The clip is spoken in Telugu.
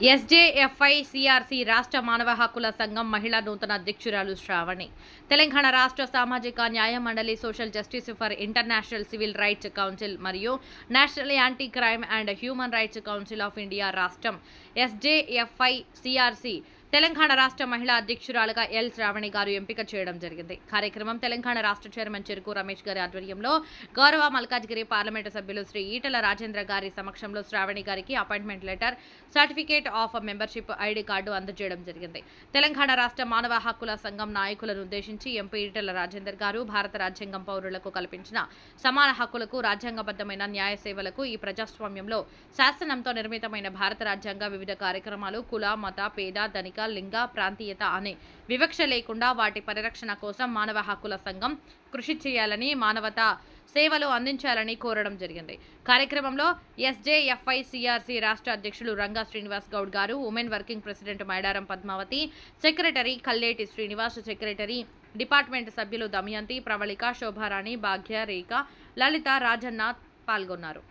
ఎస్జేఎఫ్ఐ సిఆర్సి రాష్ట్ర మానవ హక్కుల సంఘం మహిళా నూతన అధ్యక్షురాలు శ్రావణి. తెలంగాణ రాష్ట్ర సామాజిక న్యాయ మండలి, social justice for international civil rights council మరియు national anti crime and human rights council of India రాష్ట్రం ఎస్జేఎఫ్ఐ సిఆర్సి తెలంగాణ రాష్ట్ర మహిళా అధ్యక్షురాలుగా ఎల్ శ్రావణి గారు ఎంపిక చేయడం జరిగింది. కార్యక్రమం తెలంగాణ రాష్ట్ర చైర్మన్ చెరుకు రమేష్ గారి ఆధ్వర్యంలో గౌరవ మల్కాజ్గిరి పార్లమెంటు సభ్యులు శ్రీ ఈటల రాజేంద్ర గారి సమక్షంలో శ్రావణి గారికి appointment letter, certificate of membership, ID card అందజేయడం జరిగింది. తెలంగాణ రాష్ట్ర మానవ హక్కుల సంఘం నాయకులను ఉద్దేశించి ఎంపీ ఈటల రాజేందర్ గారు భారత రాజ్యాంగం పౌరులకు కల్పించిన సమాన హక్కులకు, రాజ్యాంగబద్ధమైన న్యాయ సేవలకు, ఈ ప్రజాస్వామ్యంలో శాసనంతో నిర్మితమైన భారత రాజ్యాంగ వివిధ కార్యక్రమాలు కుల, మత, పేద, ధనిక, లింగ, ప్రాంతీయత అనే వివక్ష లేకుండా వాటి పరిరక్షణ కోసం మానవ హక్కుల సంఘం కృషి చేయాలని, మానవతా సేవలు అందించాలని కోరడం జరిగింది. కార్యక్రమంలో ఎస్జేఎఫ్ఐ సిఆర్సి రాష్ట్ర అధ్యక్షులు రంగా శ్రీనివాస్ గౌడ్ గారు, women working president Maidaram Padmavathi, secretary Kalleti Srinivas, secretary department సభ్యులు దమయంతి, ప్రవళిక, శోభారాణి, భాగ్య, రేఖ, లలిత, రాజన్న పాల్గొన్నారు.